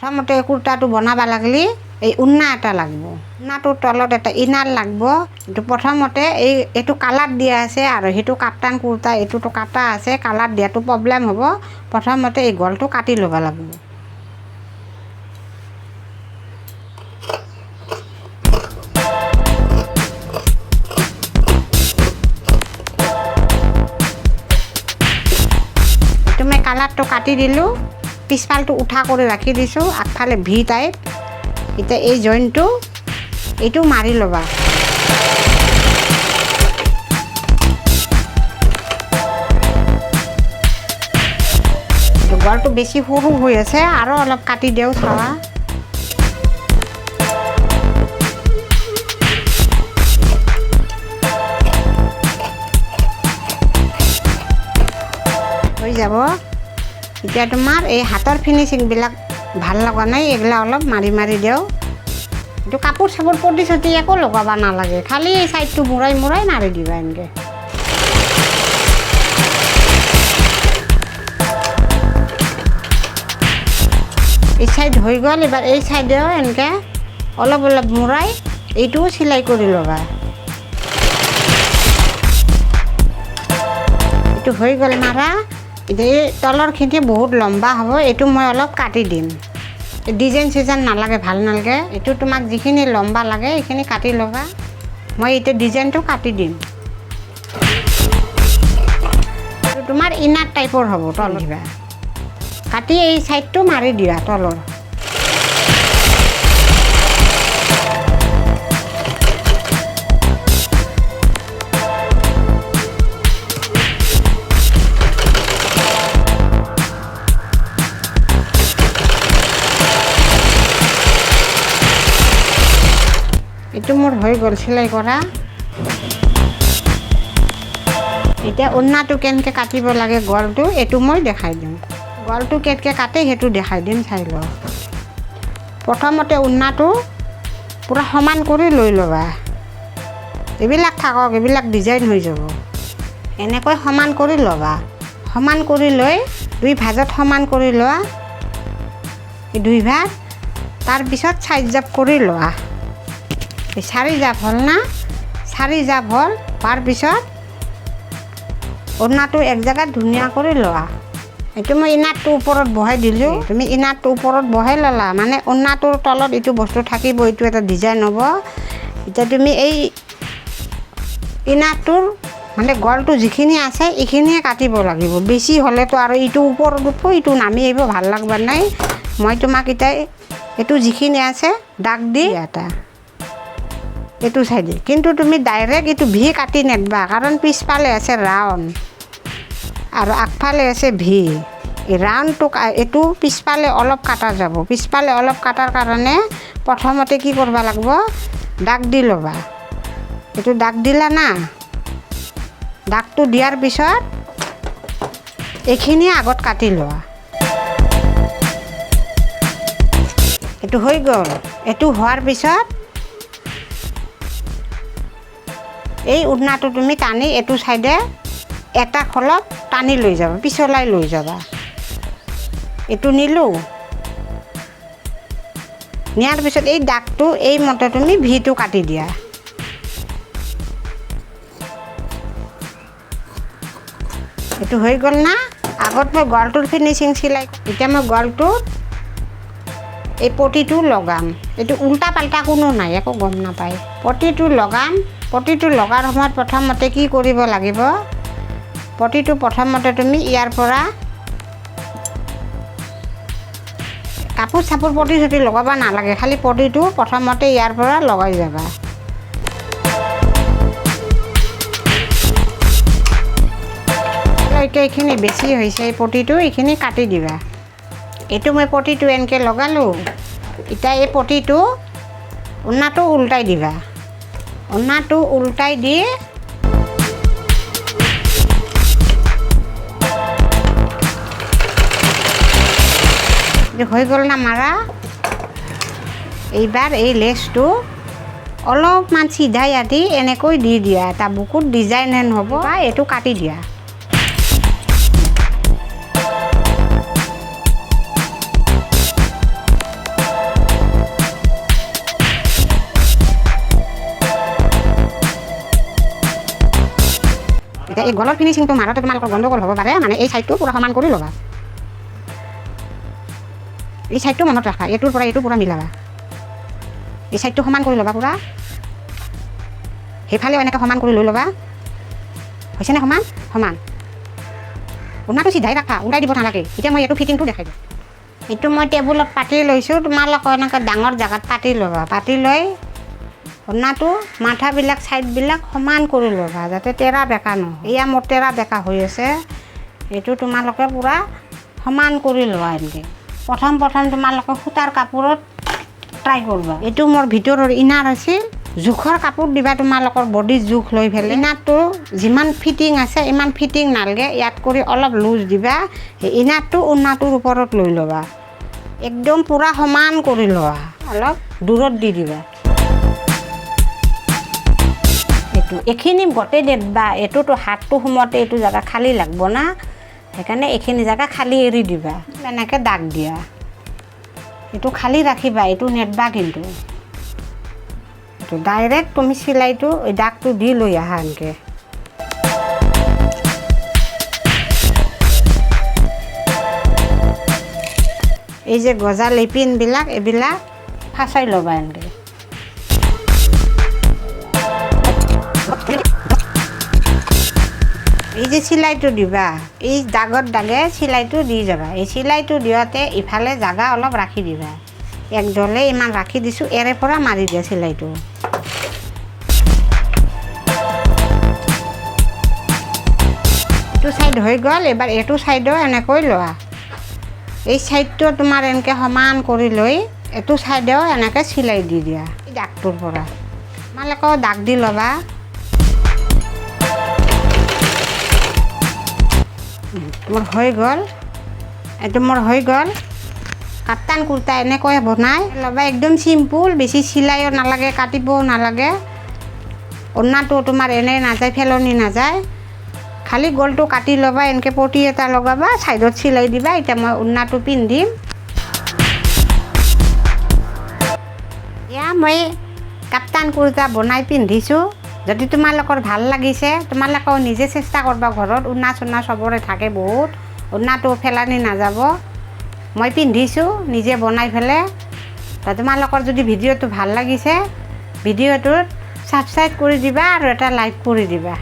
প্ৰথমতে কুৰ্তাটো বনাব লাগলি এই উন্না এটা লাগব উন্নাটোৰ তলত এটা ইনাৰ লাগব এইটো প্ৰথমতে এইটো কালাৰ দিয়া আছে আৰু সেইটো কাপ্তান কুৰ্তা এইটোতো কাটা আছে কালাৰ দিয়াটো প্ৰব্লেম হ'ব প্ৰথমতে এই গলটো কাটি ল'ব লাগিব মই কালাৰটো কাটি দিলোঁ পিছফালটো উঠা কৰি ৰাখি দিছোঁ আগফালে ভি টাইপ এতিয়া এই জইনটো এইটো মাৰি ল'বা গলটো বেছি সৰু হৈ আছে আৰু অলপ কাটি দিওঁ চাবা হৈ যাব এতিয়া তোমাৰ এই হাতৰ ফিনিচিংবিলাক ভাল লগা নাই এইগিলা অলপ মাৰি মাৰি দিওঁ এইটো কাপোৰ চাপোৰ পটি চটি একো লগাব নালাগে খালি এই চাইডটো মূৰাই মূৰাই মাৰি দিবা এনেকৈ এই চাইড হৈ গ'ল এবাৰ এই চাইডেও এনেকৈ অলপ অলপ মূৰাই এইটোও চিলাই কৰি ল'বা এইটো হৈ গ'ল মাৰা এতিয়া এই তলৰখিনি বহুত লম্বা হ'ব এইটো মই অলপ কাটি দিম ডিজাইন চিজাইন নালাগে ভাল নালাগে এইটো তোমাক যিখিনি লম্বা লাগে এইখিনি কাটি ল'বা মই এতিয়া ডিজাইনটো কাটি দিম তোমাৰ ইনাৰ টাইপৰ হ'ব তল দিবা কাটি এই চাইডটো মাৰি দিয়া তলৰ এইটো মোৰ হৈ গ'ল চিলাই কৰা এতিয়া ওন্নাটো কেনেকৈ কাটিব লাগে গলটো এইটো মই দেখাই দিম গলটো কেনেকৈ কাটে সেইটো দেখাই দিম চাই লওঁ প্ৰথমতে ওন্নাটো পূৰা সমান কৰি লৈ ল'বা এইবিলাক থাকক এইবিলাক ডিজাইন হৈ যাব এনেকৈ সমান কৰি ল'বা সমান কৰি লৈ দুই ভাজত সমান কৰি লোৱা এই দুই ভাজ তাৰপিছত চাইড জাপ কৰি লোৱা এই 4 জাপ হ'ল না 4 জাপ হ'ল হোৱাৰ পিছত ওন্নাটো এক জেগাত ধুনীয়া কৰি লোৱা এইটো মই ইনাৰটো ওপৰত বহাই দিলোঁ তুমি ইনাৰটো ওপৰত বহাই ল'লা মানে ওন্নাটোৰ তলত এইটো বস্তু থাকিব এইটো এটা ডিজাইন হ'ব এতিয়া তুমি এই ইনাৰটোৰ মানে গলটো যিখিনি আছে এইখিনিয়ে কাটিব লাগিব বেছি হ'লেতো আৰু এইটো ওপৰত উঠব এইটো নামি আহিব ভাল লাগব নাই মই তোমাক এতিয়া এইটো যিখিনি আছে দাগ দি এটা এইটো চাইডে কিন্তু তুমি ডাইৰেক্ট এইটো ভি কাটি নেদবা কাৰণ পিছফালে আছে ৰাউণ্ড আৰু আগফালে আছে ভি এই ৰাউণ্ডটো এইটো পিছফালে অলপ কাটা যাব পিছফালে অলপ কাটাৰ কাৰণে প্ৰথমতে কি কৰিব লাগিব দাগ দি ল'বা এইটো দাগ দিলা না দাগটো দিয়াৰ পিছত এইখিনি আগত কাটি লোৱা এইটো হৈ গ'ল এইটো হোৱাৰ পিছত এই ওন্নাটো তুমি টানি এইটো চাইডে এটা খলপ টানি লৈ যাবা পিছলাই লৈ যাবা এইটো নিলোঁ নিয়াৰ পিছত এই দাগটো এই মতে তুমি ভিটো কাটি দিয়া এইটো হৈ গ'ল না আগত মই গলটোৰ ফিনিচিং চিলাই এতিয়া মই গলটোত এই পটিটো লগাম এইটো উল্টা পাল্টা কোনো নাই একো গম নাপায় পটিটো লগাম পটিটো লগাৰ সময়ত প্ৰথমতে কি কৰিব লাগিব পটিটো প্ৰথমতে তুমি ইয়াৰ পৰা কাপোৰ চাপোৰ পটি চটি লগাব নালাগে খালি পটিটো প্ৰথমতে ইয়াৰ পৰা লগাই যাবা এতিয়া এইখিনি বেছি হৈছে এই পটিটো এইখিনি কাটি দিবা এইটো মই পটিটো এনেকৈ লগালোঁ এতিয়া এই পটিটো ওন্নাটো উল্টাই দিবা ওন্নাটো উল্টাই দি হৈ গ'ল না মাৰা এইবাৰ এই লেচটো অলপমান চিধাই আদি এনেকৈ দি দিয়া এটা বুকুত ডিজাইন হেন হ'ব বা এইটো কাটি দিয়া এই গলৰ ফিনিচিংটো মাৰোঁতে তোমালোকৰ গণ্ডগোল হ'ব পাৰে মানে এই ছাইডটো পূৰা সমান কৰি ল'বা এই ছাইডটো মনত ৰাখা এইটোৰ পৰা এইটো পূৰা মিলাবা এই ছাইডটো সমান কৰি ল'বা পূৰা সেইফালেও এনেকৈ সমান কৰি লৈ ল'বা হৈছেনে সমান সমান ওনাটো চিধাই ৰাখা ওলাই দিব নালাগে এতিয়া মই এইটো ফিটিংটো দেখাই দিওঁ এইটো মই টেবুলত পাতি লৈছোঁ তোমালোকৰ এনেকৈ ডাঙৰ জেগাত পাতি ল'বা পাতি লৈ ওনাটো মাথাবিলাক ছাইডবিলাক সমান কৰি ল'বা যাতে তেৰা বেকা নহয় এয়া মোৰ তেৰা বেকা হৈ আছে এইটো তোমালোকে পূৰা সমান কৰি লোৱা এনেকৈ প্ৰথম তোমালোকে সূতাৰ কাপোৰত ট্ৰাই কৰিবা এইটো মোৰ ভিতৰৰ ইনাৰ আছিল জোখৰ কাপোৰ দিবা তোমালোকৰ বডিৰ জোখ লৈ পেলাই ইনাৰটো যিমান ফিটিং আছে ইমান ফিটিং নালাগে ইয়াত কৰি অলপ লুজ দিবা সেই ইনাৰটো ওনাটোৰ ওপৰত লৈ ল'বা একদম পূৰা সমান কৰি লোৱা অলপ দূৰত দি দিবা এইটো এইখিনি গোটেই দেবা এইটোতো হাতটো সোমোৱাতে এইটো জেগা খালী লাগব না সেইকাৰণে এইখিনি জেগা খালী এৰি দিবা এনেকৈ দাগ দিয়া এইটো খালী ৰাখিবা এইটো নেটবা কিন্তু এইটো ডাইৰেক্ট তুমি চিলাইটো এই দাগটো দি লৈ আহা এনেকৈ এই যে গজাল এই পিনবিলাক এইবিলাক ফাঁচাই ল'বা এনেকৈ এই যে চিলাইটো দিবা এই দাগত দাগে চিলাইটো দি যাবা এই চিলাইটো দিওঁতে ইফালে জাগা অলপ ৰাখি দিবা একডলে ইমান ৰাখি দিছোঁ এৰে পৰা মাৰি দিয়া চিলাইটো এইটো ছাইড হৈ গ'ল এবাৰ এইটো ছাইডো এনেকৈ লোৱা এই ছাইডটো তোমাৰ এনেকৈ সমান কৰি লৈ এইটো ছাইডেও এনেকৈ চিলাই দি দিয়া এই দাগটোৰ পৰা তোমালোকেও দাগ দি ল'বা মোৰ হৈ গ'ল এইটো মোৰ হৈ গ'ল কাপ্তান কুৰ্তা এনেকৈ বনাই ল'বা একদম চিম্পুল বেছি চিলাইও নালাগে কাটিবও নালাগে ওনাটো তোমাৰ এনেই নাযায় ফেলনি নাযায় খালি গলটো কাটি ল'বা এনেকৈ পটি এটা লগাবা ছাইডত চিলাই দিবা এতিয়া মই ওনাটো পিন্ধিম এয়া মই কাপ্তান কুৰ্তা বনাই পিন্ধিছোঁ যদি তোমালোকৰ ভাল লাগিছে তোমালোকেও নিজে চেষ্টা কৰবা ঘৰত ওনা চোনা চবৰে থাকে বহুত ওনাটো ফেলানি নাযাব মই পিন্ধিছোঁ নিজে বনাই পেলাই তোমালোকৰ যদি ভিডিঅ'টো ভাল লাগিছে ভিডিঅ'টোত ছাবস্ক্ৰাইব কৰি দিবা আৰু এটা লাইক কৰি দিবা